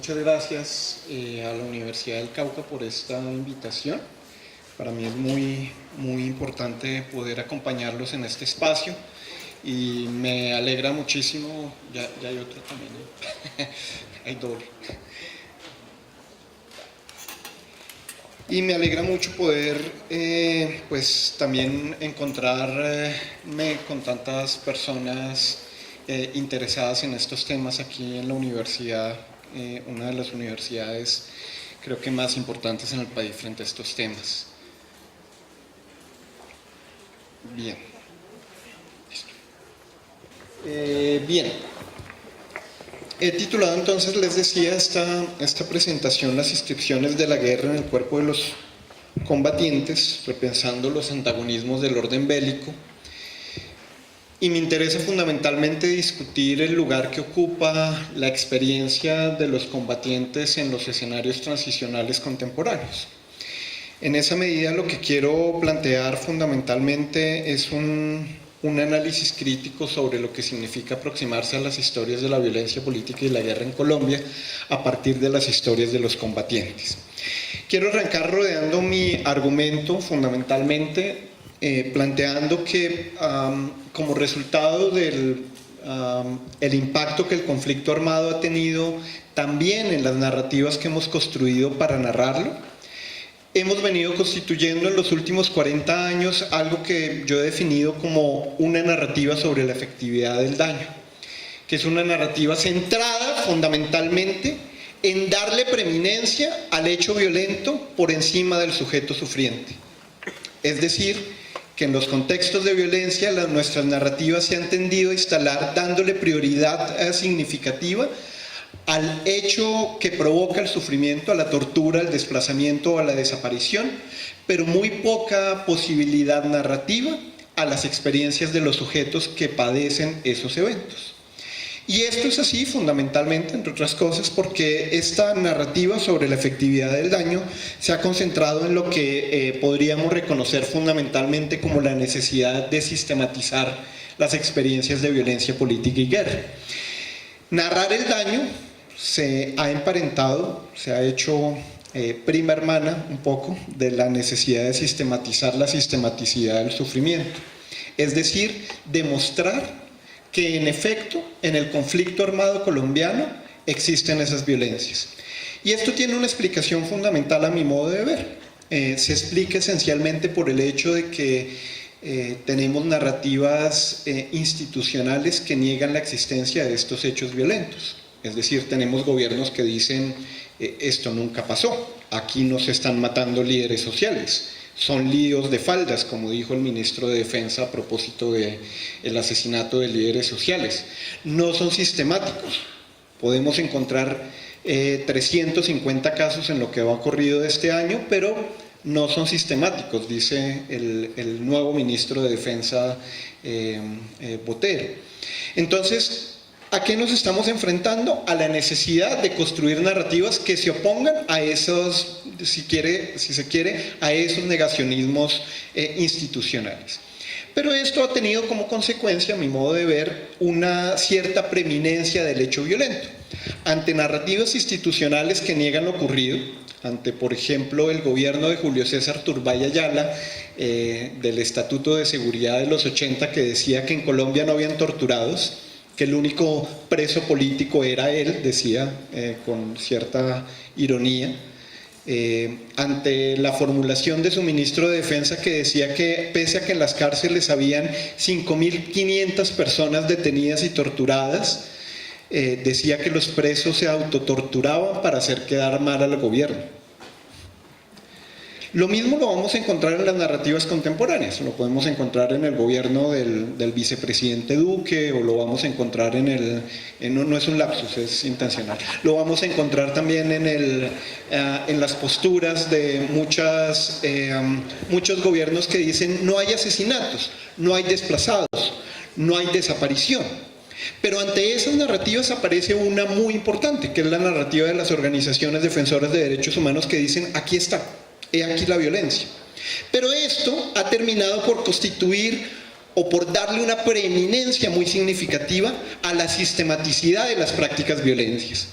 muchas gracias a la Universidad del Cauca por esta invitación. Para mí es muy importante poder acompañarlos en este espacio y me alegra muchísimo, ya hay otro también, ¿eh? Hay doble. Y me alegra mucho poder pues también encontrarme con tantas personas interesadas en estos temas aquí en la universidad, una de las universidades creo que más importantes en el país frente a estos temas. Bien. Bien. He titulado entonces, les decía, esta presentación las inscripciones de la guerra en el cuerpo de los combatientes, repensando los antagonismos del orden bélico. Y me interesa fundamentalmente discutir el lugar que ocupa la experiencia de los combatientes en los escenarios transicionales contemporáneos. En esa medida lo que quiero plantear fundamentalmente es un análisis crítico sobre lo que significa aproximarse a las historias de la violencia política y la guerra en Colombia a partir de las historias de los combatientes. Quiero arrancar rodeando mi argumento fundamentalmente planteando que como resultado del el impacto que el conflicto armado ha tenido también en las narrativas que hemos construido para narrarlo, hemos venido constituyendo en los últimos 40 años algo que yo he definido como una narrativa sobre la efectividad del daño, que es una narrativa centrada fundamentalmente en darle preeminencia al hecho violento por encima del sujeto sufriente. Es decir, que en los contextos de violencia nuestras narrativas se han tendido a instalar dándole prioridad significativa al hecho que provoca el sufrimiento, a la tortura, al desplazamiento o a la desaparición, pero muy poca posibilidad narrativa a las experiencias de los sujetos que padecen esos eventos. Y esto es así fundamentalmente, entre otras cosas, porque esta narrativa sobre la efectividad del daño se ha concentrado en lo que podríamos reconocer fundamentalmente como la necesidad de sistematizar las experiencias de violencia política y guerra. Narrar el daño se ha emparentado, se ha hecho prima hermana un poco de la necesidad de sistematizar la sistematicidad del sufrimiento, es decir, demostrar que en efecto en el conflicto armado colombiano existen esas violencias. Y esto tiene una explicación fundamental a mi modo de ver. Se explica esencialmente por el hecho de que tenemos narrativas institucionales que niegan la existencia de estos hechos violentos. Es decir, tenemos gobiernos que dicen esto nunca pasó, aquí no se están matando líderes sociales, son líos de faldas, como dijo el ministro de Defensa a propósito del asesinato de líderes sociales. No son sistemáticos. Podemos encontrar 350 casos en lo que va ocurrido de este año, pero no son sistemáticos, dice el nuevo ministro de Defensa Botero. Entonces, ¿a qué nos estamos enfrentando? A la necesidad de construir narrativas que se opongan a esos, si se quiere, a esos negacionismos institucionales. Pero esto ha tenido como consecuencia, a mi modo de ver, una cierta preeminencia del hecho violento. Ante narrativas institucionales que niegan lo ocurrido, ante, por ejemplo, el gobierno de Julio César Turbay Ayala, del Estatuto de Seguridad de los 80, que decía que en Colombia no habían torturados, que el único preso político era él, decía con cierta ironía, ante la formulación de su ministro de Defensa que decía que pese a que en las cárceles habían 5.500 personas detenidas y torturadas, decía que los presos se autotorturaban para hacer quedar mal al gobierno. Lo mismo lo vamos a encontrar en las narrativas contemporáneas, lo podemos encontrar en el gobierno del vicepresidente Duque, o lo vamos a encontrar no es un lapsus, es intencional, lo vamos a encontrar también en las posturas de muchos gobiernos que dicen no hay asesinatos, no hay desplazados, no hay desaparición. Pero ante esas narrativas aparece una muy importante, que es la narrativa de las organizaciones defensoras de derechos humanos que dicen aquí está. He aquí la violencia. Pero esto ha terminado por constituir o por darle una preeminencia muy significativa a la sistematicidad de las prácticas violentas.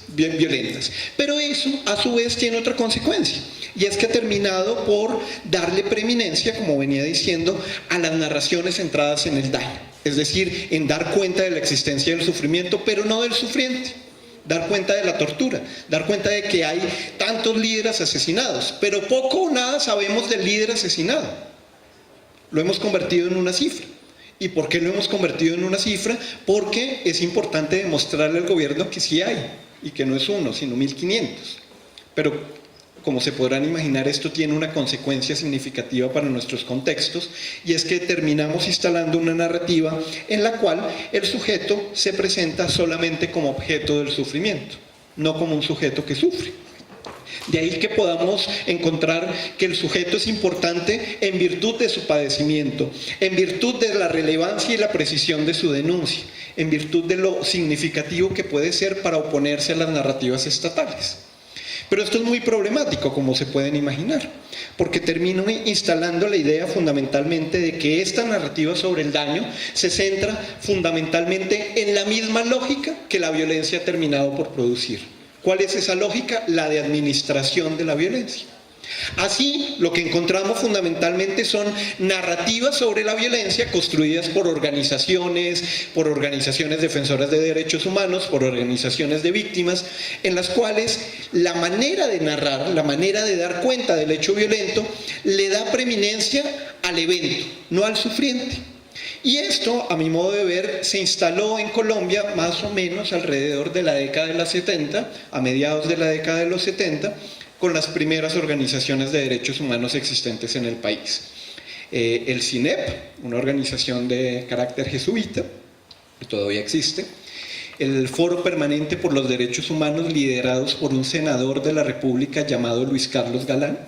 Pero eso, a su vez, tiene otra consecuencia, y es que ha terminado por darle preeminencia, como venía diciendo, a las narraciones centradas en el daño, es decir, en dar cuenta de la existencia del sufrimiento, pero no del sufriente. Dar cuenta de la tortura, dar cuenta de que hay tantos líderes asesinados, pero poco o nada sabemos del líder asesinado. Lo hemos convertido en una cifra. ¿Y por qué lo hemos convertido en una cifra? Porque es importante demostrarle al gobierno que sí hay, y que no es uno, sino 1500. Pero, como se podrán imaginar, esto tiene una consecuencia significativa para nuestros contextos, y es que terminamos instalando una narrativa en la cual el sujeto se presenta solamente como objeto del sufrimiento, no como un sujeto que sufre. De ahí que podamos encontrar que el sujeto es importante en virtud de su padecimiento, en virtud de la relevancia y la precisión de su denuncia, en virtud de lo significativo que puede ser para oponerse a las narrativas estatales. Pero esto es muy problemático, como se pueden imaginar, porque termino instalando la idea fundamentalmente de que esta narrativa sobre el daño se centra fundamentalmente en la misma lógica que la violencia ha terminado por producir. ¿Cuál es esa lógica? La de administración de la violencia. Así, lo que encontramos fundamentalmente son narrativas sobre la violencia construidas por organizaciones defensoras de derechos humanos, por organizaciones de víctimas, en las cuales la manera de narrar, la manera de dar cuenta del hecho violento, le da preeminencia al evento, no al sufriente. Y esto, a mi modo de ver, se instaló en Colombia más o menos alrededor de la década de los 70, a mediados de la década de los 70, con las primeras organizaciones de derechos humanos existentes en el país. El CINEP, una organización de carácter jesuita, que todavía existe, el Foro Permanente por los Derechos Humanos, liderados por un senador de la República llamado Luis Carlos Galán,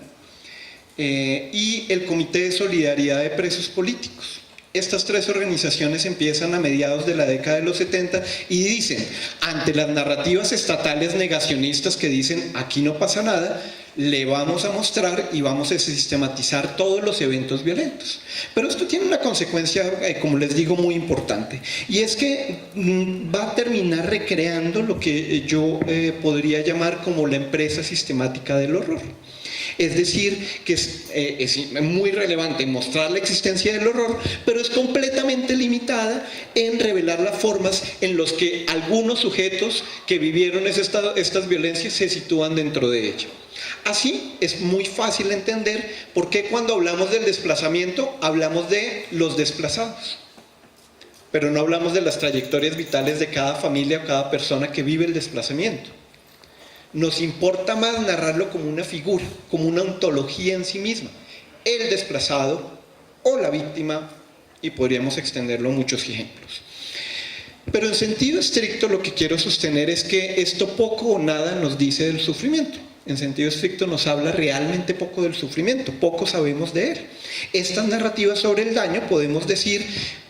y el Comité de Solidaridad de Presos Políticos. Estas tres organizaciones empiezan a mediados de la década de los 70 y dicen, ante las narrativas estatales negacionistas que dicen aquí no pasa nada, le vamos a mostrar y vamos a sistematizar todos los eventos violentos. Pero esto tiene una consecuencia, como les digo, muy importante, y es que va a terminar recreando lo que yo podría llamar como la empresa sistemática del horror. Es decir, que es muy relevante mostrar la existencia del horror, pero es completamente limitada en revelar las formas en las que algunos sujetos que vivieron estas violencias se sitúan dentro de ella. Así es muy fácil entender por qué cuando hablamos del desplazamiento hablamos de los desplazados, pero no hablamos de las trayectorias vitales de cada familia o cada persona que vive el desplazamiento. Nos importa más narrarlo como una figura, como una ontología en sí misma, el desplazado o la víctima, y podríamos extenderlo a muchos ejemplos. Pero en sentido estricto lo que quiero sostener es que esto poco o nada nos dice del sufrimiento. En sentido estricto nos habla realmente poco del sufrimiento, poco sabemos de él. Estas narrativas sobre el daño, podemos decir,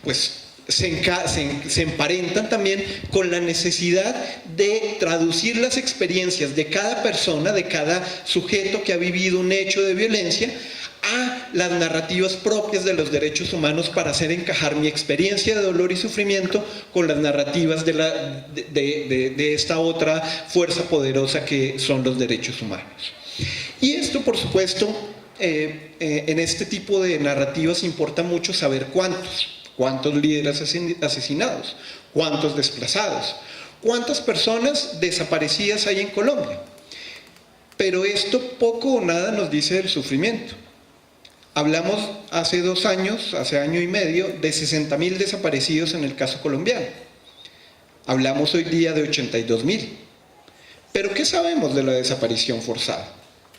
pues se emparentan también con la necesidad de traducir las experiencias de cada persona, de cada sujeto que ha vivido un hecho de violencia, a las narrativas propias de los derechos humanos para hacer encajar mi experiencia de dolor y sufrimiento con las narrativas de esta otra fuerza poderosa que son los derechos humanos. Y esto, por supuesto, en este tipo de narrativas importa mucho saber cuántos líderes asesinados, cuántos desplazados, cuántas personas desaparecidas hay en Colombia. Pero esto poco o nada nos dice del sufrimiento. Hablamos hace 2 años, hace año y medio, de 60.000 desaparecidos en el caso colombiano. Hablamos hoy día de 82.000. Pero ¿qué sabemos de la desaparición forzada?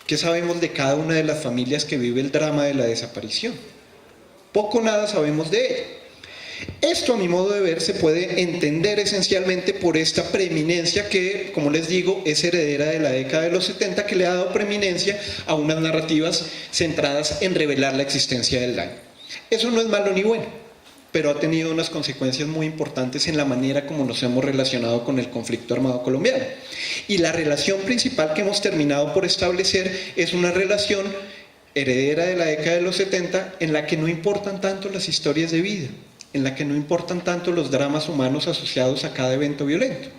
¿Qué sabemos de cada una de las familias que vive el drama de la desaparición? Poco o nada sabemos de ella. Esto, a mi modo de ver, se puede entender esencialmente por esta preeminencia que, como les digo, es heredera de la década de los 70, que le ha dado preeminencia a unas narrativas centradas en revelar la existencia del daño. Eso no es malo ni bueno, pero ha tenido unas consecuencias muy importantes en la manera como nos hemos relacionado con el conflicto armado colombiano. Y la relación principal que hemos terminado por establecer es una relación heredera de la década de los 70, en la que no importan tanto las historias de vida, en la que no importan tanto los dramas humanos asociados a cada evento violento.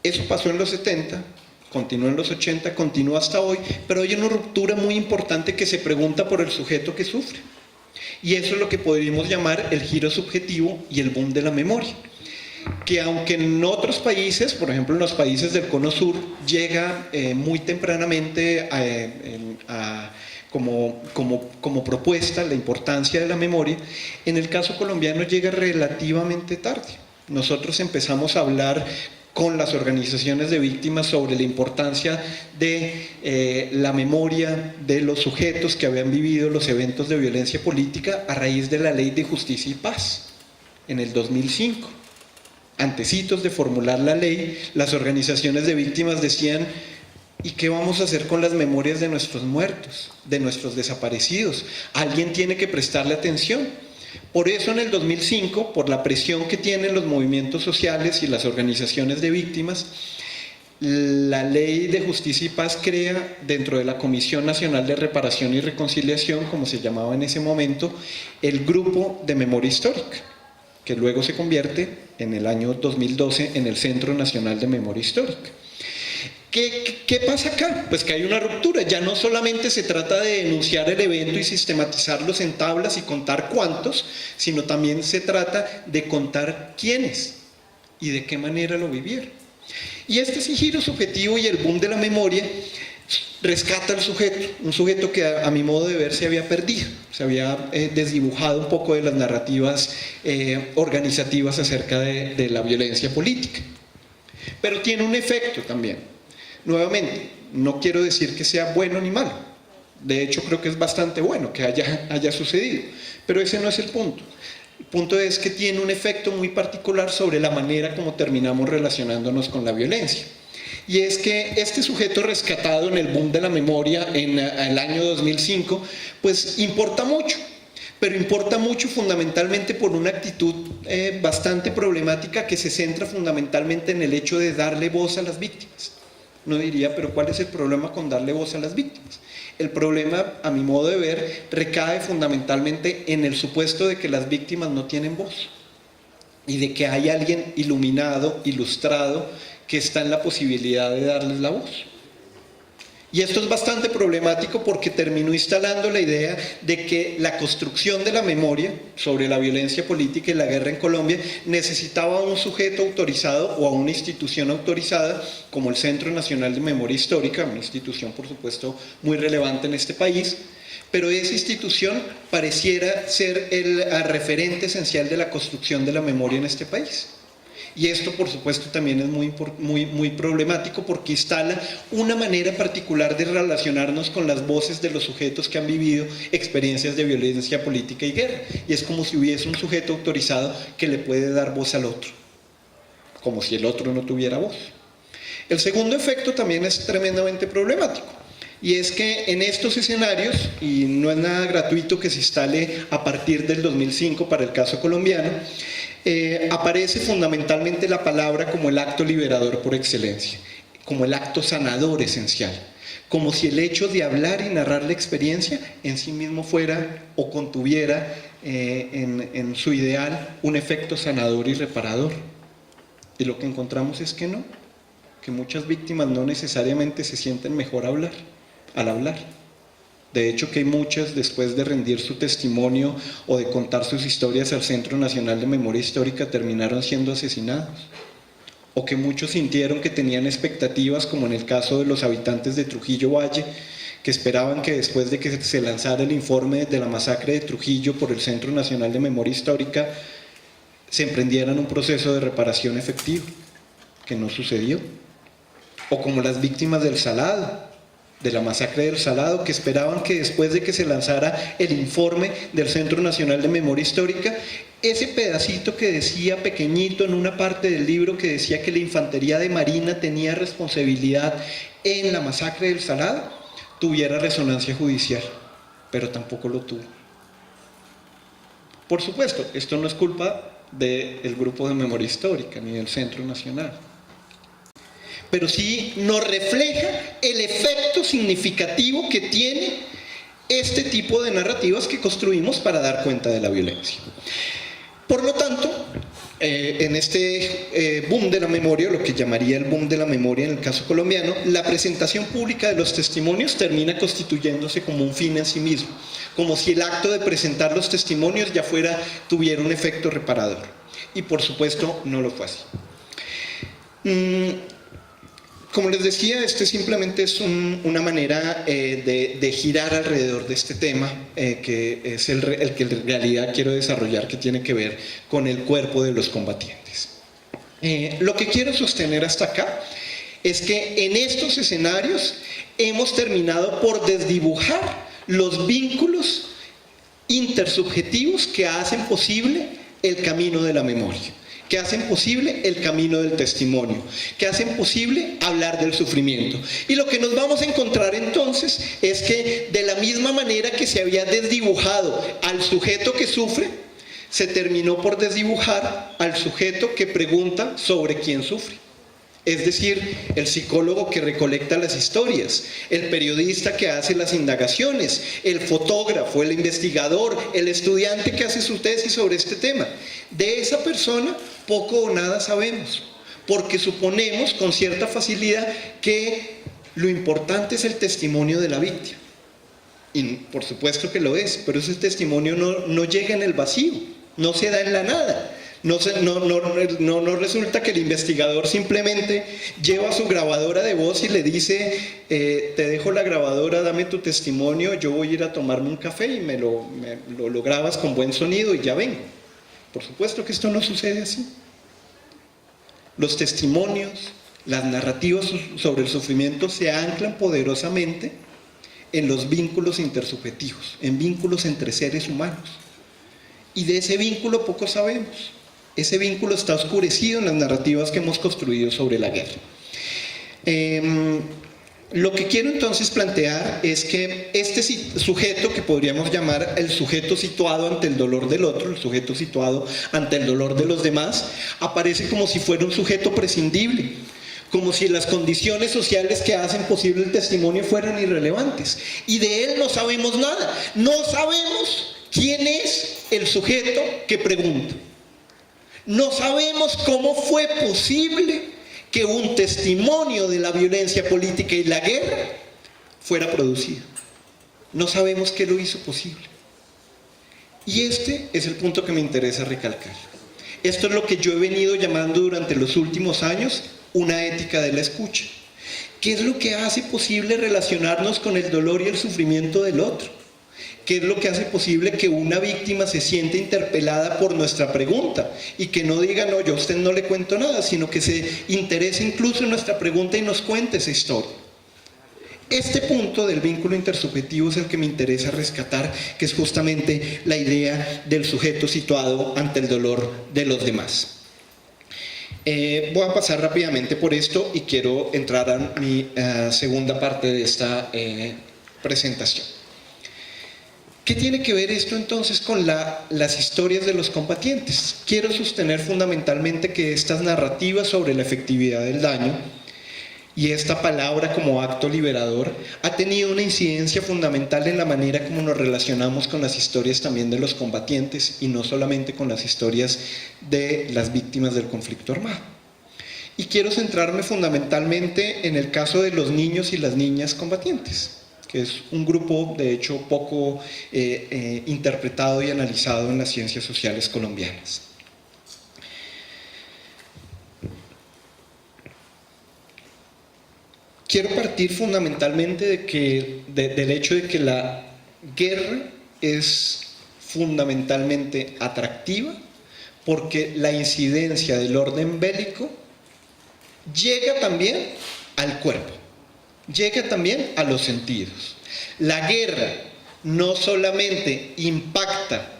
Eso pasó en los 70, continuó en los 80, continúa hasta hoy, pero hay una ruptura muy importante que se pregunta por el sujeto que sufre. Y eso es lo que podríamos llamar el giro subjetivo y el boom de la memoria. Que aunque en otros países, por ejemplo en los países del Cono Sur, llega muy tempranamente como propuesta la importancia de la memoria, en el caso colombiano llega relativamente tarde. Nosotros empezamos a hablar con las organizaciones de víctimas sobre la importancia de la memoria de los sujetos que habían vivido los eventos de violencia política a raíz de la Ley de Justicia y Paz en el 2005. Antecitos de formular la ley, las organizaciones de víctimas decían: ¿y qué vamos a hacer con las memorias de nuestros muertos, de nuestros desaparecidos? Alguien tiene que prestarle atención. Por eso en el 2005, por la presión que tienen los movimientos sociales y las organizaciones de víctimas, la Ley de Justicia y Paz crea dentro de la Comisión Nacional de Reparación y Reconciliación, como se llamaba en ese momento, el Grupo de Memoria Histórica, que luego se convierte en el año 2012 en el Centro Nacional de Memoria Histórica. ¿Qué pasa acá? Pues que hay una ruptura. Ya no solamente se trata de denunciar el evento y sistematizarlos en tablas y contar cuántos, sino también se trata de contar quiénes y de qué manera lo vivieron. Y este giro subjetivo y el boom de la memoria rescata al sujeto, un sujeto que a mi modo de ver se había perdido, se había desdibujado un poco de las narrativas organizativas acerca de la violencia política. Pero tiene un efecto también. Nuevamente, no quiero decir que sea bueno ni malo. De hecho, creo que es bastante bueno que haya sucedido. Pero ese no es el punto. El punto es que tiene un efecto muy particular sobre la manera como terminamos relacionándonos con la violencia. Y es que este sujeto rescatado en el boom de la memoria en el año 2005, pues importa mucho. Pero importa mucho fundamentalmente por una actitud bastante problemática que se centra fundamentalmente en el hecho de darle voz a las víctimas. Uno diría, pero ¿cuál es el problema con darle voz a las víctimas? El problema, a mi modo de ver, recae fundamentalmente en el supuesto de que las víctimas no tienen voz y de que hay alguien iluminado, ilustrado, que está en la posibilidad de darles la voz. Y esto es bastante problemático porque terminó instalando la idea de que la construcción de la memoria sobre la violencia política y la guerra en Colombia necesitaba a un sujeto autorizado o a una institución autorizada como el Centro Nacional de Memoria Histórica, una institución por supuesto muy relevante en este país, pero esa institución pareciera ser el referente esencial de la construcción de la memoria en este país. Y esto, por supuesto, también es muy problemático porque instala una manera particular de relacionarnos con las voces de los sujetos que han vivido experiencias de violencia política y guerra. Y es como si hubiese un sujeto autorizado que le puede dar voz al otro, como si el otro no tuviera voz. El segundo efecto también es tremendamente problemático. Y es que en estos escenarios, y no es nada gratuito que se instale a partir del 2005 para el caso colombiano, aparece fundamentalmente la palabra como el acto liberador por excelencia, como el acto sanador esencial, como si el hecho de hablar y narrar la experiencia en sí mismo fuera o contuviera en su ideal un efecto sanador y reparador. Y lo que encontramos es que no, que muchas víctimas no necesariamente se sienten mejor al hablar. De hecho, que hay muchas, después de rendir su testimonio o de contar sus historias al Centro Nacional de Memoria Histórica, terminaron siendo asesinados. O que muchos sintieron que tenían expectativas, como en el caso de los habitantes de Trujillo Valle, que esperaban que después de que se lanzara el informe de la masacre de Trujillo por el Centro Nacional de Memoria Histórica, se emprendieran un proceso de reparación efectivo, que no sucedió. O como las víctimas del Salado, de la masacre del Salado, que esperaban que después de que se lanzara el informe del Centro Nacional de Memoria Histórica, ese pedacito que decía pequeñito en una parte del libro que decía que la Infantería de Marina tenía responsabilidad en la masacre del Salado, tuviera resonancia judicial, pero tampoco lo tuvo. Por supuesto, esto no es culpa del Grupo de Memoria Histórica ni del Centro Nacional, pero sí nos refleja el efecto significativo que tiene este tipo de narrativas que construimos para dar cuenta de la violencia. Por lo tanto, en este boom de la memoria, lo que llamaría el boom de la memoria en el caso colombiano, la presentación pública de los testimonios termina constituyéndose como un fin en sí mismo, como si el acto de presentar los testimonios ya tuviera un efecto reparador. Y por supuesto no lo fue así. Como les decía, este simplemente es una manera de girar alrededor de este tema, que es el que en realidad quiero desarrollar, que tiene que ver con el cuerpo de los combatientes. Lo que quiero sostener hasta acá es que en estos escenarios hemos terminado por desdibujar los vínculos intersubjetivos que hacen posible el camino de la memoria, que hacen posible el camino del testimonio, que hacen posible hablar del sufrimiento. Y lo que nos vamos a encontrar entonces es que de la misma manera que se había desdibujado al sujeto que sufre, se terminó por desdibujar al sujeto que pregunta sobre quién sufre. Es decir, el psicólogo que recolecta las historias, el periodista que hace las indagaciones, el fotógrafo, el investigador, el estudiante que hace su tesis sobre este tema. De esa persona poco o nada sabemos, porque suponemos con cierta facilidad que lo importante es el testimonio de la víctima. Y por supuesto que lo es, pero ese testimonio no llega en el vacío, no se da en la nada. No resulta que el investigador simplemente lleva su grabadora de voz y le dice, te dejo la grabadora, dame tu testimonio, yo voy a ir a tomarme un café y lo grabas con buen sonido y ya vengo. Por supuesto que esto no sucede así. Los testimonios, las narrativas sobre el sufrimiento se anclan poderosamente en los vínculos intersubjetivos, en vínculos entre seres humanos. Y de ese vínculo poco sabemos. Ese vínculo está oscurecido en las narrativas que hemos construido sobre la guerra. Lo que quiero entonces plantear es que este sujeto, que podríamos llamar el sujeto situado ante el dolor del otro, el sujeto situado ante el dolor de los demás, aparece como si fuera un sujeto prescindible, como si las condiciones sociales que hacen posible el testimonio fueran irrelevantes. Y de él no sabemos nada. No sabemos quién es el sujeto que pregunta. No sabemos cómo fue posible que un testimonio de la violencia política y la guerra fuera producido. No sabemos qué lo hizo posible. Y este es el punto que me interesa recalcar. Esto es lo que yo he venido llamando durante los últimos años una ética de la escucha. ¿Qué es lo que hace posible relacionarnos con el dolor y el sufrimiento del otro? ¿Qué es lo que hace posible que una víctima se siente interpelada por nuestra pregunta y que no diga, no, yo a usted no le cuento nada, sino que se interese incluso en nuestra pregunta y nos cuente esa historia? Este punto del vínculo intersubjetivo es el que me interesa rescatar, que es justamente la idea del sujeto situado ante el dolor de los demás. Voy a pasar rápidamente por esto y quiero entrar a mi segunda parte de esta presentación. ¿Qué tiene que ver esto entonces con las historias de los combatientes? Quiero sostener fundamentalmente que estas narrativas sobre la efectividad del daño y esta palabra como acto liberador ha tenido una incidencia fundamental en la manera como nos relacionamos con las historias también de los combatientes y no solamente con las historias de las víctimas del conflicto armado. Y quiero centrarme fundamentalmente en el caso de los niños y las niñas combatientes, que es un grupo de hecho poco interpretado y analizado en las ciencias sociales colombianas. Quiero partir fundamentalmente del hecho de que la guerra es fundamentalmente atractiva porque la incidencia del orden bélico llega también al cuerpo, llega también a los sentidos. La guerra no solamente impacta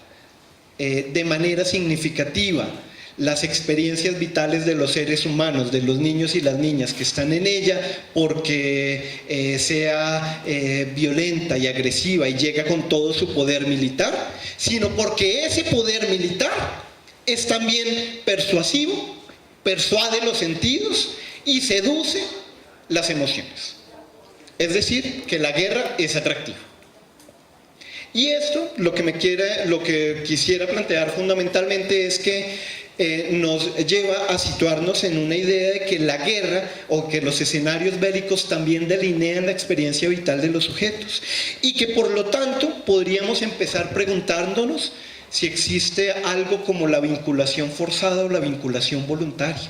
de manera significativa las experiencias vitales de los seres humanos, de los niños y las niñas que están en ella, porque sea violenta y agresiva y llega con todo su poder militar, sino porque ese poder militar es también persuasivo, persuade los sentidos y seduce las emociones. Es decir, que la guerra es atractiva. Y esto lo que quisiera plantear fundamentalmente es que nos lleva a situarnos en una idea de que la guerra o que los escenarios bélicos también delinean la experiencia vital de los sujetos y que por lo tanto podríamos empezar preguntándonos si existe algo como la vinculación forzada o la vinculación voluntaria.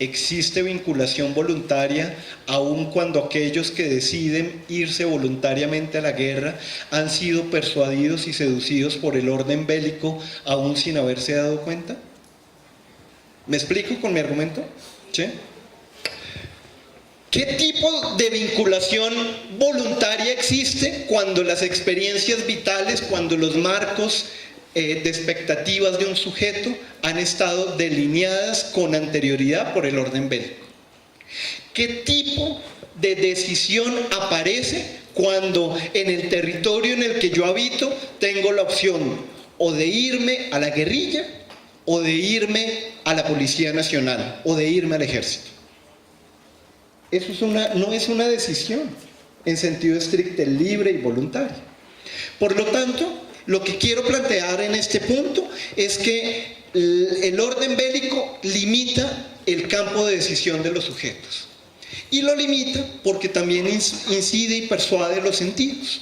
¿Existe vinculación voluntaria aun cuando aquellos que deciden irse voluntariamente a la guerra han sido persuadidos y seducidos por el orden bélico aún sin haberse dado cuenta? ¿Me explico con mi argumento? ¿Sí? ¿Qué tipo de vinculación voluntaria existe cuando las experiencias vitales, cuando los marcos de expectativas de un sujeto han estado delineadas con anterioridad por el orden bélico? ¿Qué tipo de decisión aparece cuando en el territorio en el que yo habito tengo la opción o de irme a la guerrilla o de irme a la Policía Nacional o de irme al ejército? Eso no es una decisión en sentido estricto, libre y voluntaria. Por lo tanto, lo que quiero plantear en este punto es que el orden bélico limita el campo de decisión de los sujetos. Y lo limita porque también incide y persuade los sentidos.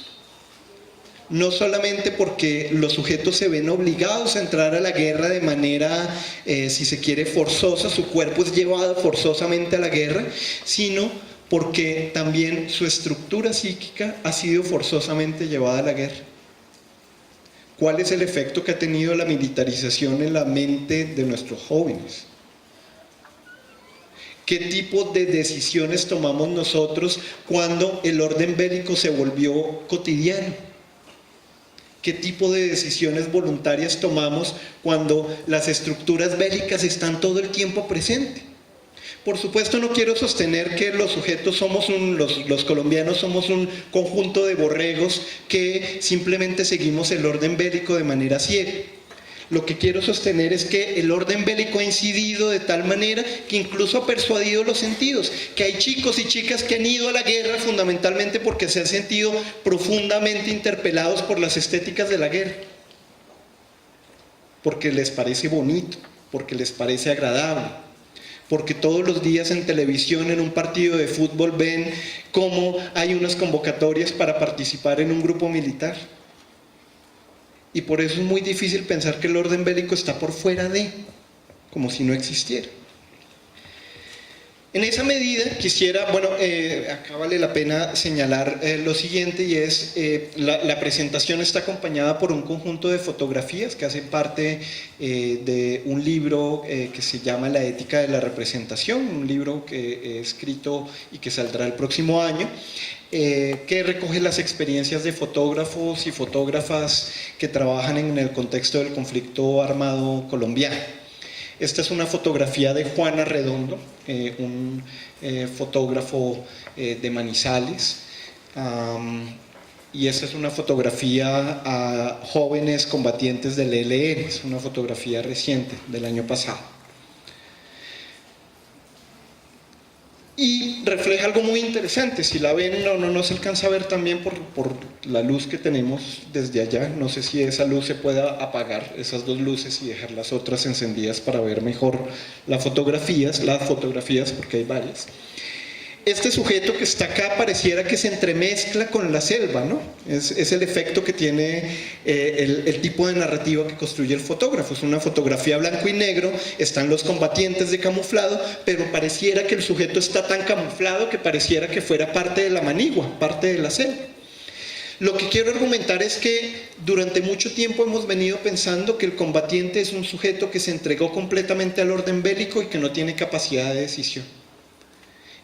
No solamente porque los sujetos se ven obligados a entrar a la guerra de manera, si se quiere, forzosa, su cuerpo es llevado forzosamente a la guerra, sino porque también su estructura psíquica ha sido forzosamente llevada a la guerra. ¿Cuál es el efecto que ha tenido la militarización en la mente de nuestros jóvenes? ¿Qué tipo de decisiones tomamos nosotros cuando el orden bélico se volvió cotidiano? ¿Qué tipo de decisiones voluntarias tomamos cuando las estructuras bélicas están todo el tiempo presentes? Por supuesto, no quiero sostener que los sujetos los colombianos somos un conjunto de borregos que simplemente seguimos el orden bélico de manera ciega. Lo que quiero sostener es que el orden bélico ha incidido de tal manera que incluso ha persuadido los sentidos, que hay chicos y chicas que han ido a la guerra fundamentalmente porque se han sentido profundamente interpelados por las estéticas de la guerra, porque les parece bonito, porque les parece agradable, porque todos los días en televisión, en un partido de fútbol, ven cómo hay unas convocatorias para participar en un grupo militar. Y por eso es muy difícil pensar que el orden bélico está por fuera de, como si no existiera. En esa medida quisiera, acá vale la pena señalar lo siguiente, y es, la presentación está acompañada por un conjunto de fotografías que hacen parte de un libro que se llama La ética de la representación, un libro que he escrito y que saldrá el próximo año, que recoge las experiencias de fotógrafos y fotógrafas que trabajan en el contexto del conflicto armado colombiano. Esta es una fotografía de Juan Arredondo, un fotógrafo de Manizales, y esta es una fotografía a jóvenes combatientes del ELN, es una fotografía reciente del año pasado. Y refleja algo muy interesante. Si la ven, no se alcanza a ver también por la luz que tenemos desde allá. No sé si esa luz se pueda apagar, esas dos luces, y dejar las otras encendidas para ver mejor las fotografías, porque hay varias. Este sujeto que está acá pareciera que se entremezcla con la selva, ¿no? Es el efecto que tiene el tipo de narrativa que construye el fotógrafo. Es una fotografía blanco y negro, están los combatientes de camuflado, pero pareciera que el sujeto está tan camuflado que pareciera que fuera parte de la manigua, parte de la selva. Lo que quiero argumentar es que durante mucho tiempo hemos venido pensando que el combatiente es un sujeto que se entregó completamente al orden bélico y que no tiene capacidad de decisión.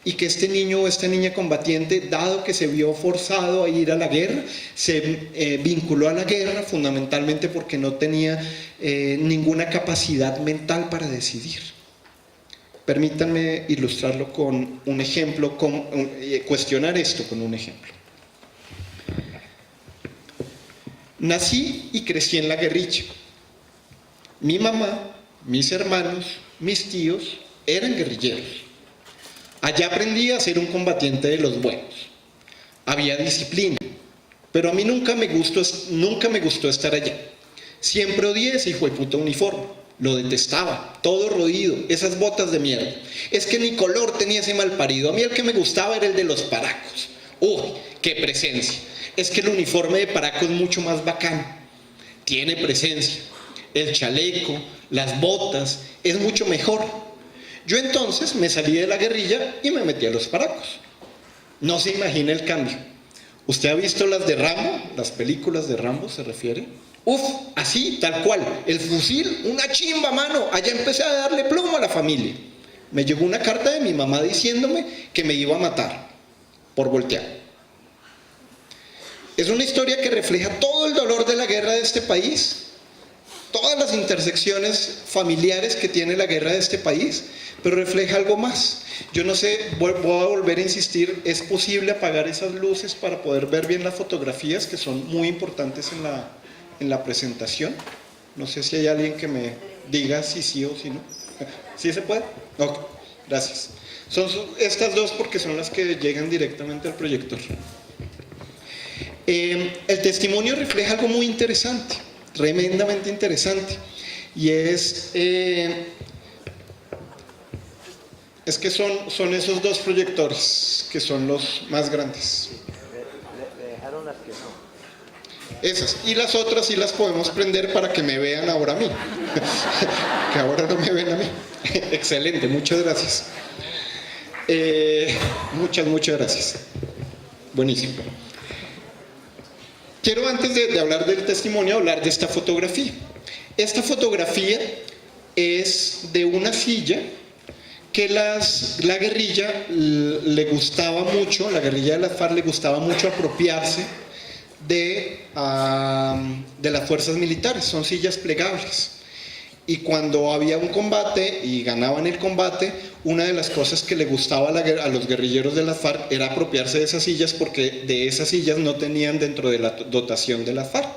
Y que este niño o esta niña combatiente, dado que se vio forzado a ir a la guerra, se vinculó a la guerra fundamentalmente porque no tenía ninguna capacidad mental para decidir. Permítanme ilustrarlo con un ejemplo, cuestionar esto con un ejemplo. Nací y crecí en la guerrilla. Mi mamá, mis hermanos, mis tíos eran guerrilleros. Allá aprendí a ser un combatiente de los buenos. Había disciplina, Pero a mí nunca me gustó estar allá. Siempre odié ese hijo de puta uniforme. Lo detestaba, todo roído, esas botas de mierda. Es que ni color tenía ese mal parido. A mí el que me gustaba era el de los paracos. ¡Uy, qué presencia! Es que el uniforme de paraco es mucho más bacán. Tiene presencia. El chaleco, las botas, es mucho mejor. Yo entonces me salí de la guerrilla y me metí a los paracos. No se imagina el cambio. ¿Usted ha visto las de Rambo? ¿Las películas de Rambo se refiere? Uf, así, tal cual. El fusil, una chimba, mano. Allá empecé a darle plomo a la familia. Me llegó una carta de mi mamá diciéndome que me iba a matar por voltear. Es una historia que refleja todo el dolor de la guerra de este país, todas las intersecciones familiares que tiene la guerra de este país, pero refleja algo más. Yo no sé, voy a volver a insistir, ¿es posible apagar esas luces para poder ver bien las fotografías que son muy importantes en la presentación? No sé si hay alguien que me diga si sí o si no. ¿Sí se puede? Ok, gracias. Son estas dos porque son las que llegan directamente al proyector. El testimonio refleja algo muy interesante, tremendamente interesante, y es que son esos dos proyectores que son los más grandes. Le dejaron las que no. Esas, y las otras sí las podemos prender para que me vean ahora a mí, que ahora no me ven a mí. Excelente, muchas gracias. Muchas gracias. Buenísimo. Quiero antes de hablar del testimonio, hablar de esta fotografía. Esta fotografía es de una silla que la guerrilla le gustaba mucho, la guerrilla de las FARC le gustaba mucho apropiarse de las fuerzas militares. Son sillas plegables. Y cuando había un combate y ganaban el combate, una de las cosas que le gustaba a los guerrilleros de las FARC era apropiarse de esas sillas, porque de esas sillas no tenían dentro de la dotación de las FARC.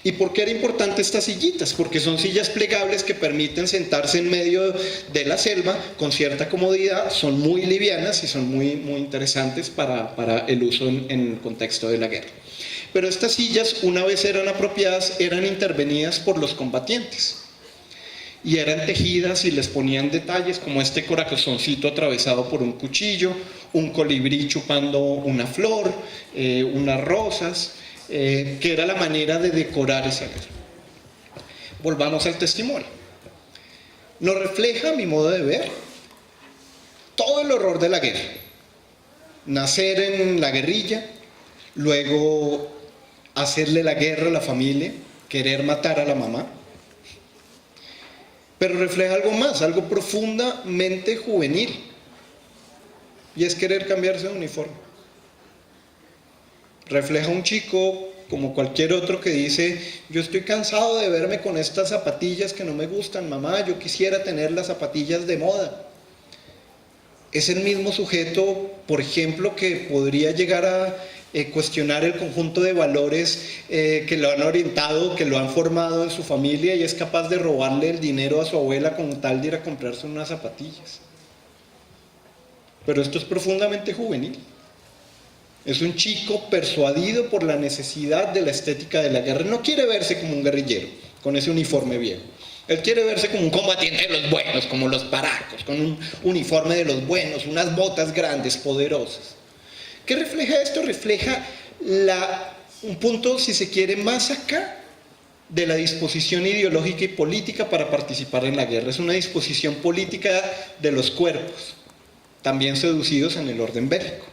¿Y por qué era importante estas sillitas? Porque son sillas plegables que permiten sentarse en medio de la selva con cierta comodidad, son muy livianas y son muy interesantes para el uso en el contexto de la guerra. Pero estas sillas, una vez eran apropiadas, eran intervenidas por los combatientes. Y eran tejidas y les ponían detalles como este corazoncito atravesado por un cuchillo, un colibrí chupando una flor, unas rosas, que era la manera de decorar esa guerra. Volvamos al testimonio. Nos refleja, a mi modo de ver, todo el horror de la guerra. Nacer en la guerrilla, luego hacerle la guerra a la familia, querer matar a la mamá. Pero refleja algo más, algo profundamente juvenil, y es querer cambiarse de uniforme. Refleja un chico como cualquier otro que dice: yo estoy cansado de verme con estas zapatillas que no me gustan, mamá, yo quisiera tener las zapatillas de moda. Es el mismo sujeto, por ejemplo, que podría llegar a cuestionar el conjunto de valores que lo han orientado, que lo han formado en su familia, y es capaz de robarle el dinero a su abuela con tal de ir a comprarse unas zapatillas. Pero esto es profundamente juvenil. Es un chico persuadido por la necesidad de la estética de la guerra. No quiere verse como un guerrillero con ese uniforme viejo. Él quiere verse como un combatiente de los buenos, como los paracos, con un uniforme de los buenos, unas botas grandes, poderosas. ¿Qué refleja esto? Refleja un punto, si se quiere, más acá de la disposición ideológica y política para participar en la guerra. Es una disposición política de los cuerpos, también seducidos en el orden bélico.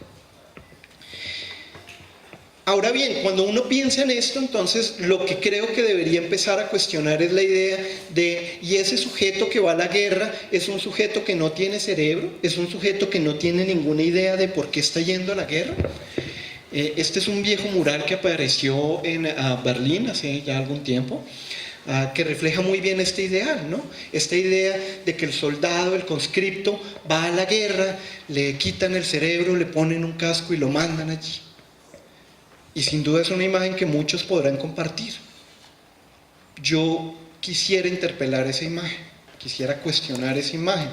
Ahora bien, cuando uno piensa en esto, entonces lo que creo que debería empezar a cuestionar es la idea de: ¿y ese sujeto que va a la guerra es un sujeto que no tiene cerebro? ¿Es un sujeto que no tiene ninguna idea de por qué está yendo a la guerra? Este es un viejo mural que apareció en Berlín hace ya algún tiempo, que refleja muy bien este ideal, ¿no? Esta idea de que el soldado, el conscripto, va a la guerra, le quitan el cerebro, le ponen un casco y lo mandan allí. Y sin duda es una imagen que muchos podrán compartir. Yo quisiera interpelar esa imagen, quisiera cuestionar esa imagen,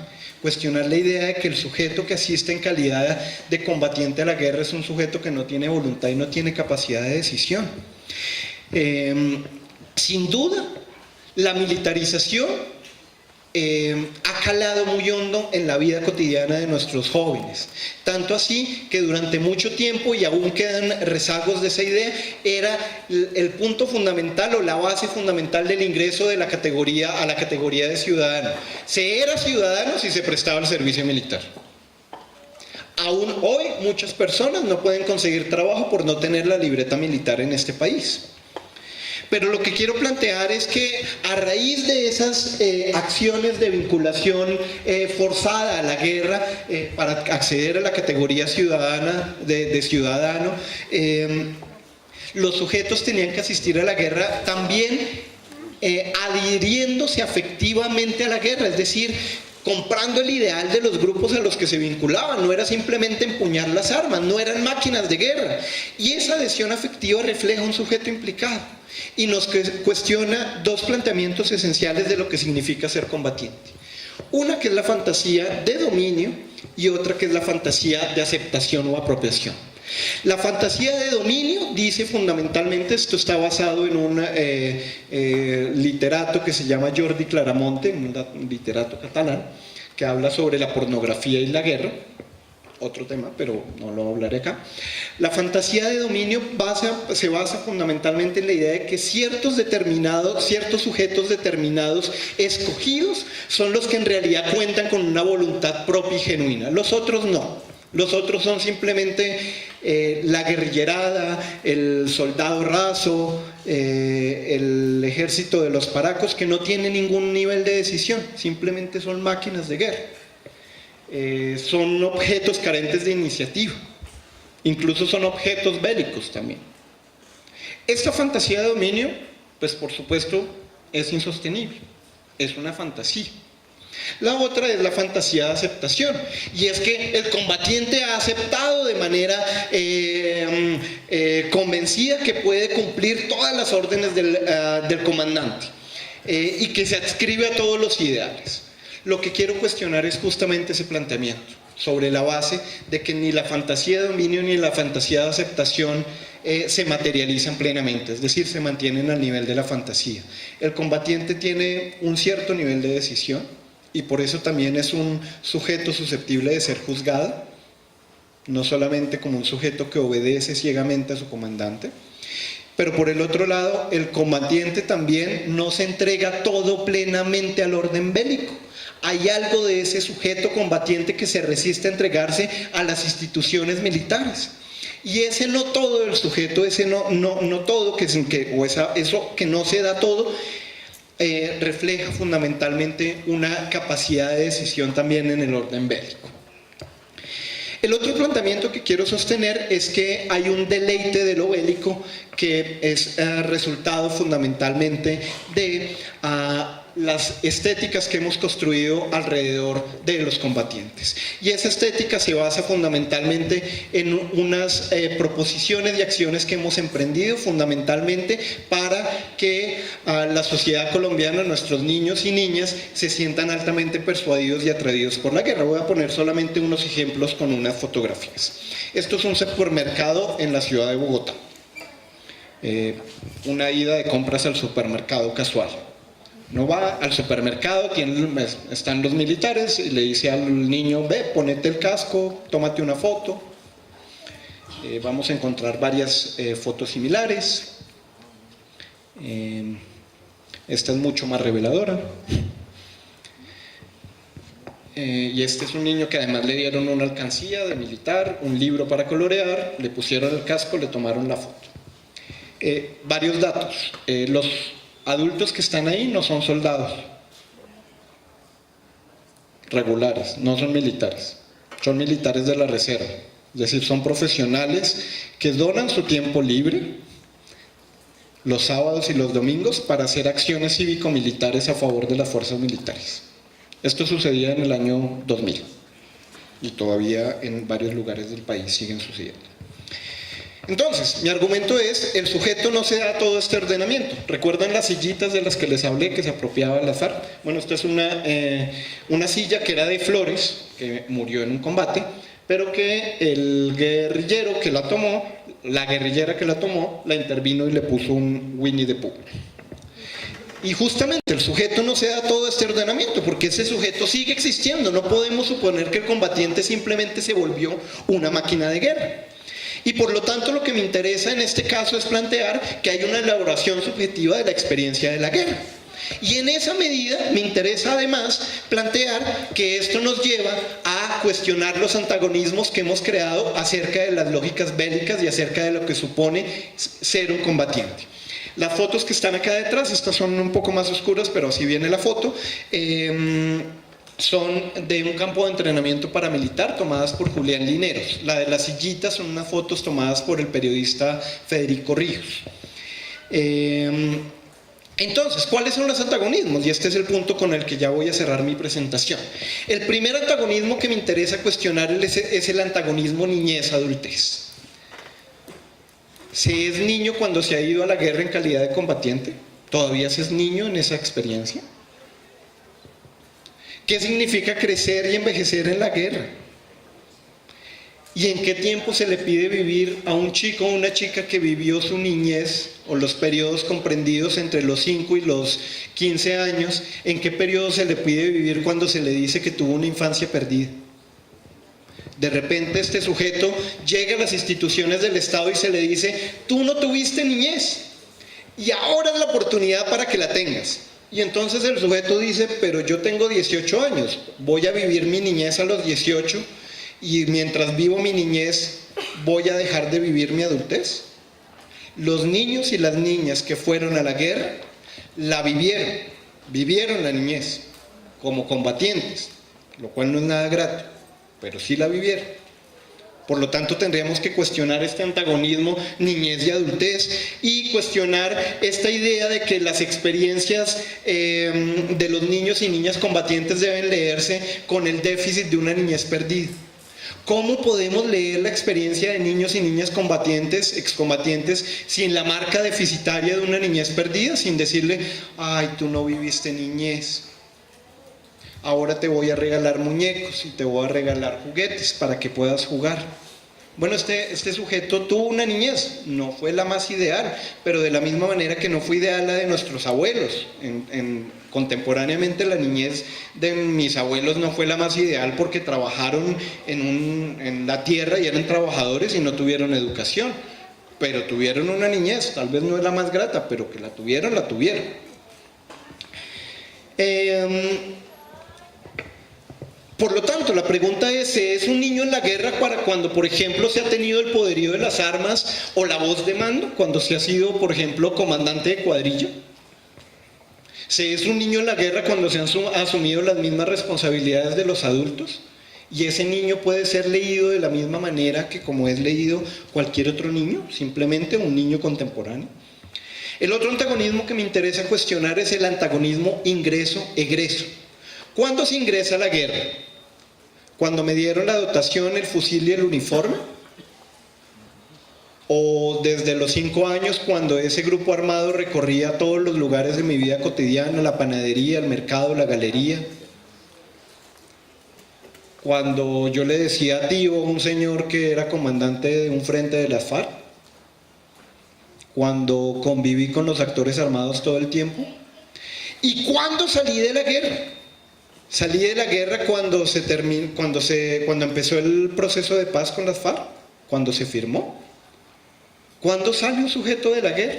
cuestionar la idea de que el sujeto que asiste en calidad de combatiente a la guerra es un sujeto que no tiene voluntad y no tiene capacidad de decisión. Sin duda, la militarización ha calado muy hondo en la vida cotidiana de nuestros jóvenes, tanto así que durante mucho tiempo, y aún quedan rezagos de esa idea, era el punto fundamental o la base fundamental del ingreso de la categoría a la categoría de ciudadano. Se era ciudadano si se prestaba el servicio militar. Aún hoy muchas personas no pueden conseguir trabajo por no tener la libreta militar en este país. Pero lo que quiero plantear es que a raíz de esas acciones de vinculación forzada a la guerra para acceder a la categoría ciudadana de ciudadano, los sujetos tenían que asistir a la guerra también adhiriéndose afectivamente a la guerra, es decir, comprando el ideal de los grupos a los que se vinculaban. No era simplemente empuñar las armas, no eran máquinas de guerra. Y esa adhesión afectiva refleja un sujeto implicado y nos cuestiona dos planteamientos esenciales de lo que significa ser combatiente. Una que es la fantasía de dominio y otra que es la fantasía de aceptación o apropiación. La fantasía de dominio dice fundamentalmente, esto está basado en un literato que se llama Jordi Claramonte, un literato catalán, que habla sobre la pornografía y la guerra, otro tema, pero no lo hablaré acá. La fantasía de dominio se basa fundamentalmente en la idea de que ciertos sujetos determinados escogidos son los que en realidad cuentan con una voluntad propia y genuina, los otros no. Los otros son simplemente la guerrillerada, el soldado raso, el ejército de los paracos, que no tiene ningún nivel de decisión, simplemente son máquinas de guerra. Son objetos carentes de iniciativa, incluso son objetos bélicos también. Esta fantasía de dominio, pues por supuesto, es insostenible, es una fantasía. La otra es la fantasía de aceptación, y es que el combatiente ha aceptado de manera convencida que puede cumplir todas las órdenes del comandante y que se adscribe a todos los ideales. Lo que quiero cuestionar es justamente ese planteamiento, sobre la base de que ni la fantasía de dominio ni la fantasía de aceptación se materializan plenamente, es decir, se mantienen al nivel de la fantasía. El combatiente tiene un cierto nivel de decisión, y por eso también es un sujeto susceptible de ser juzgado, no solamente como un sujeto que obedece ciegamente a su comandante. Pero por el otro lado, el combatiente también no se entrega todo plenamente al orden bélico. Hay algo de ese sujeto combatiente que se resiste a entregarse a las instituciones militares. Y ese no todo del sujeto, ese no todo, eso que no se da todo, refleja fundamentalmente una capacidad de decisión también en el orden bélico. El otro planteamiento que quiero sostener es que hay un deleite de lo bélico que es resultado fundamentalmente de las estéticas que hemos construido alrededor de los combatientes. Y esa estética se basa fundamentalmente en unas proposiciones y acciones que hemos emprendido fundamentalmente para que la sociedad colombiana, nuestros niños y niñas, se sientan altamente persuadidos y atraídos por la guerra. Voy a poner solamente unos ejemplos con unas fotografías. Esto es un supermercado en la ciudad de Bogotá. Una ida de compras al supermercado casual. No va al supermercado, están los militares y le dice al niño: ve, ponete el casco, tómate una foto. Vamos a encontrar varias fotos similares. Esta es mucho más reveladora. Y este es un niño que además le dieron una alcancía de militar, un libro para colorear, le pusieron el casco, le tomaron la foto. Varios datos. Los adultos que están ahí no son soldados regulares, no son militares de la reserva, es decir, son profesionales que donan su tiempo libre los sábados y los domingos para hacer acciones cívico-militares a favor de las fuerzas militares. Esto sucedía en el año 2000 y todavía en varios lugares del país siguen sucediendo. Entonces, mi argumento es, el sujeto no se da todo este ordenamiento. ¿Recuerdan las sillitas de las que les hablé que se apropiaba al azar? Bueno, esta es una silla que era de Flores, que murió en un combate, pero que el guerrillero que la tomó, la guerrillera que la tomó, la intervino y le puso un Winnie the Pooh. Y justamente el sujeto no se da todo este ordenamiento, porque ese sujeto sigue existiendo. No podemos suponer que el combatiente simplemente se volvió una máquina de guerra. Y por lo tanto lo que me interesa en este caso es plantear que hay una elaboración subjetiva de la experiencia de la guerra. Y en esa medida me interesa además plantear que esto nos lleva a cuestionar los antagonismos que hemos creado acerca de las lógicas bélicas y acerca de lo que supone ser un combatiente. Las fotos que están acá detrás, estas son un poco más oscuras, pero así viene la foto, son de un campo de entrenamiento paramilitar tomadas por Julián Lineros. La de las sillitas son unas fotos tomadas por el periodista Federico Ríos. Entonces, ¿cuáles son los antagonismos? Y este es el punto con el que ya voy a cerrar mi presentación. El primer antagonismo que me interesa cuestionar es el antagonismo niñez-adultez. ¿Se es niño cuando se ha ido a la guerra en calidad de combatiente? ¿Todavía se es niño en esa experiencia? ¿Qué significa crecer y envejecer en la guerra? ¿Y en qué tiempo se le pide vivir a un chico o una chica que vivió su niñez o los periodos comprendidos entre los 5 y los 15 años? ¿En qué periodo se le pide vivir cuando se le dice que tuvo una infancia perdida? De repente este sujeto llega a las instituciones del Estado y se le dice: tú no tuviste niñez y ahora es la oportunidad para que la tengas. Y entonces el sujeto dice: pero yo tengo 18 años, voy a vivir mi niñez a los 18 y mientras vivo mi niñez voy a dejar de vivir mi adultez. Los niños y las niñas que fueron a la guerra la vivieron la niñez como combatientes, lo cual no es nada grato, pero sí la vivieron. Por lo tanto, tendríamos que cuestionar este antagonismo niñez y adultez y cuestionar esta idea de que las experiencias de los niños y niñas combatientes deben leerse con el déficit de una niñez perdida. ¿Cómo podemos leer la experiencia de niños y niñas combatientes, excombatientes, sin la marca deficitaria de una niñez perdida? Sin decirle: ay, tú no viviste niñez, ahora te voy a regalar muñecos y te voy a regalar juguetes para que puedas jugar. Bueno, este sujeto tuvo una niñez, no fue la más ideal, pero de la misma manera que no fue ideal la de nuestros abuelos. Contemporáneamente la niñez de mis abuelos no fue la más ideal porque trabajaron en la tierra y eran trabajadores y no tuvieron educación, pero tuvieron una niñez, tal vez no es la más grata, pero que la tuvieron, la tuvieron. Por lo tanto, la pregunta es: ¿se es un niño en la guerra para cuando, por ejemplo, se ha tenido el poderío de las armas o la voz de mando? Cuando se ha sido, por ejemplo, comandante de cuadrilla. ¿Se es un niño en la guerra cuando se han asumido las mismas responsabilidades de los adultos? Y ese niño puede ser leído de la misma manera que como es leído cualquier otro niño, simplemente un niño contemporáneo. El otro antagonismo que me interesa cuestionar es el antagonismo ingreso-egreso. ¿Cuándo se ingresa a la guerra? ¿Cuando me dieron la dotación, el fusil y el uniforme? ¿O desde los 5 años, cuando ese grupo armado recorría todos los lugares de mi vida cotidiana, la panadería, el mercado, la galería? Cuando yo le decía a tío a un señor que era comandante de un frente de las FARC. Cuando conviví con los actores armados todo el tiempo. ¿Y cuándo salí de la guerra? Salí de la guerra cuando empezó el proceso de paz con las FARC, cuando se firmó. ¿Cuándo sale un sujeto de la guerra?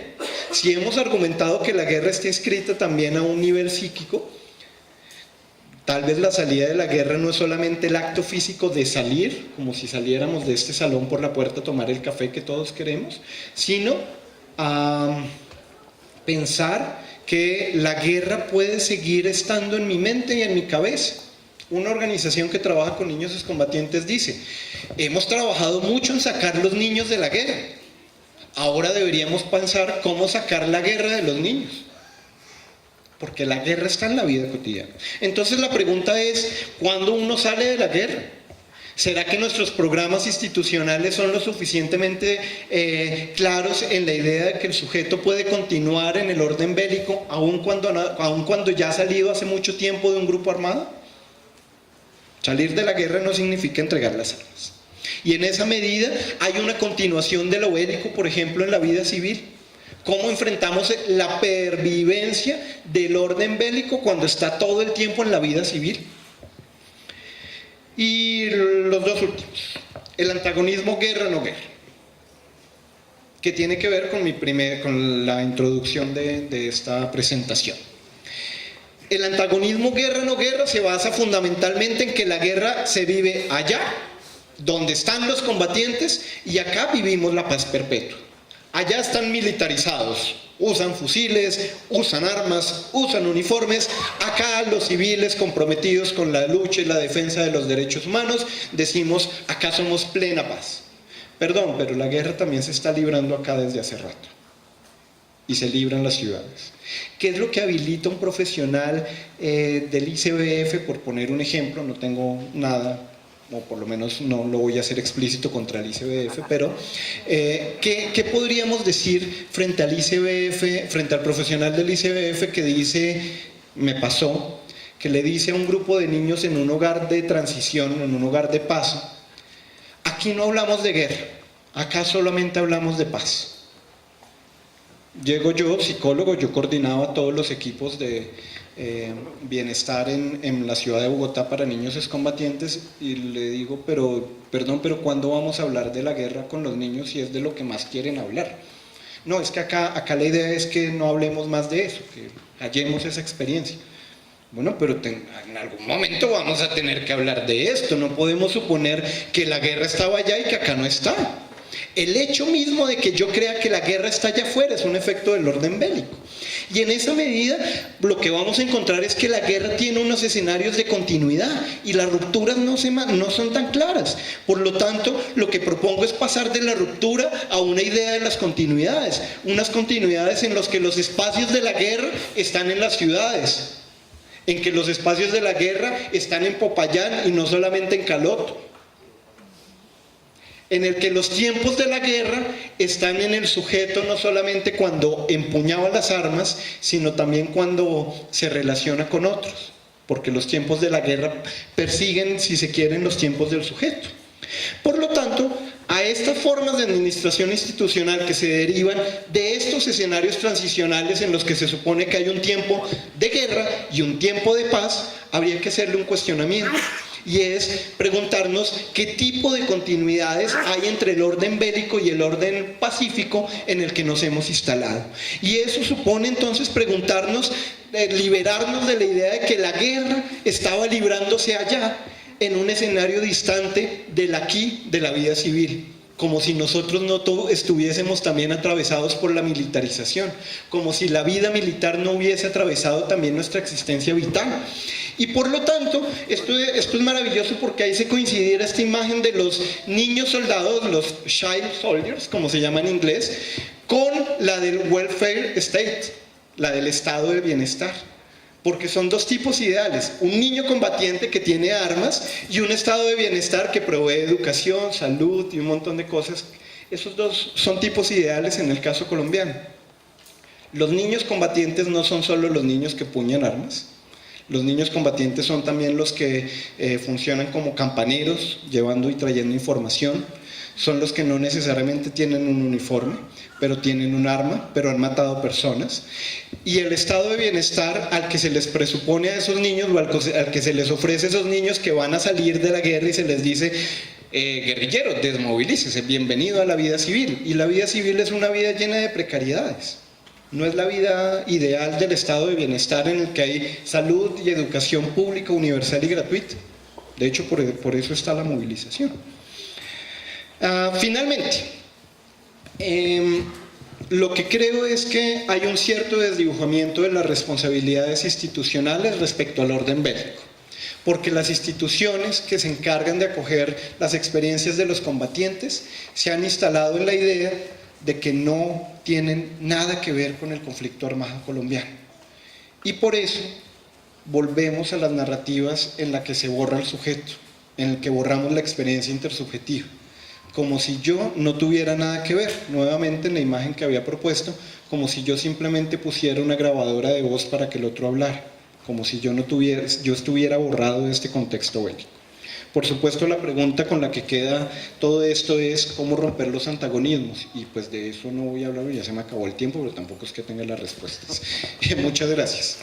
Si hemos argumentado que la guerra está inscrita también a un nivel psíquico, tal vez la salida de la guerra no es solamente el acto físico de salir, como si saliéramos de este salón por la puerta a tomar el café que todos queremos, sino a pensar que la guerra puede seguir estando en mi mente y en mi cabeza. Una organización que trabaja con niños excombatientes dice: hemos trabajado mucho en sacar los niños de la guerra, ahora deberíamos pensar cómo sacar la guerra de los niños, porque la guerra está en la vida cotidiana. Entonces la pregunta es: ¿cuándo uno sale de la guerra? ¿Será que nuestros programas institucionales son lo suficientemente claros en la idea de que el sujeto puede continuar en el orden bélico aun cuando ya ha salido hace mucho tiempo de un grupo armado? Salir de la guerra no significa entregar las armas. Y en esa medida hay una continuación de lo bélico, por ejemplo, en la vida civil. ¿Cómo enfrentamos la pervivencia del orden bélico cuando está todo el tiempo en la vida civil? Y los dos últimos, el antagonismo guerra-no guerra, que tiene que ver con la introducción de esta presentación. El antagonismo guerra-no guerra se basa fundamentalmente en que la guerra se vive allá, donde están los combatientes, y acá vivimos la paz perpetua. Allá están militarizados, usan fusiles, usan armas, usan uniformes. Acá los civiles comprometidos con la lucha y la defensa de los derechos humanos decimos, acá somos plena paz. Perdón, pero la guerra también se está librando acá desde hace rato. Y se libra en las ciudades. ¿Qué es lo que habilita un profesional del ICBF, por poner un ejemplo? No tengo nada, o por lo menos no lo voy a hacer explícito contra el ICBF, pero ¿qué podríamos decir frente al ICBF, frente al profesional del ICBF que dice, me pasó, que le dice a un grupo de niños en un hogar de transición, en un hogar de paso, aquí no hablamos de guerra, acá solamente hablamos de paz? Llego yo, psicólogo, yo coordinaba todos los equipos de bienestar en la ciudad de Bogotá para niños excombatientes, y le digo, perdón, pero ¿cuándo vamos a hablar de la guerra con los niños si es de lo que más quieren hablar? No, es que acá la idea es que no hablemos más de eso, que hallemos esa experiencia. Bueno, pero en algún momento vamos a tener que hablar de esto, no podemos suponer que la guerra estaba allá y que acá no está. El hecho mismo de que yo crea que la guerra está allá afuera es un efecto del orden bélico. Y en esa medida lo que vamos a encontrar es que la guerra tiene unos escenarios de continuidad y las rupturas no son tan claras. Por lo tanto, lo que propongo es pasar de la ruptura a una idea de las continuidades. Unas continuidades en las que los espacios de la guerra están en las ciudades, en que los espacios de la guerra están en Popayán y no solamente en Caloto, en el que los tiempos de la guerra están en el sujeto no solamente cuando empuñaba las armas, sino también cuando se relaciona con otros, porque los tiempos de la guerra persiguen, si se quieren, los tiempos del sujeto. Por lo tanto, a estas formas de administración institucional que se derivan de estos escenarios transicionales en los que se supone que hay un tiempo de guerra y un tiempo de paz, habría que hacerle un cuestionamiento. Y es preguntarnos qué tipo de continuidades hay entre el orden bélico y el orden pacífico en el que nos hemos instalado. Y eso supone entonces preguntarnos, liberarnos de la idea de que la guerra estaba librándose allá, en un escenario distante del aquí, de la vida civil. Como si nosotros no estuviésemos también atravesados por la militarización, como si la vida militar no hubiese atravesado también nuestra existencia vital. Y por lo tanto, esto es maravilloso porque ahí se coincidiera esta imagen de los niños soldados, los child soldiers, como se llama en inglés, con la del welfare state, la del estado de bienestar. Porque son dos tipos ideales, un niño combatiente que tiene armas y un estado de bienestar que provee educación, salud y un montón de cosas. Esos dos son tipos ideales en el caso colombiano. Los niños combatientes no son solo los niños que puñan armas, los niños combatientes son también los que funcionan como campaneros, llevando y trayendo información. Son los que no necesariamente tienen un uniforme, pero tienen un arma, pero han matado personas. Y el estado de bienestar al que se les presupone a esos niños, o al que se les ofrece a esos niños que van a salir de la guerra y se les dice, guerrillero, desmovilícese, bienvenido a la vida civil. Y la vida civil es una vida llena de precariedades. No es la vida ideal del estado de bienestar en el que hay salud y educación pública, universal y gratuita. De hecho, por eso está la movilización. Finalmente, lo que creo es que hay un cierto desdibujamiento de las responsabilidades institucionales respecto al orden bélico, porque las instituciones que se encargan de acoger las experiencias de los combatientes se han instalado en la idea de que no tienen nada que ver con el conflicto armado colombiano, y por eso volvemos a las narrativas en las que se borra el sujeto. en el que borramos la experiencia intersubjetiva, como si yo no tuviera nada que ver, nuevamente en la imagen que había propuesto, como si yo simplemente pusiera una grabadora de voz para que el otro hablara, como si yo estuviera borrado de este contexto bélico. Por supuesto, la pregunta con la que queda todo esto es cómo romper los antagonismos, y pues de eso no voy a hablar, ya se me acabó el tiempo, pero tampoco es que tenga las respuestas. Muchas gracias.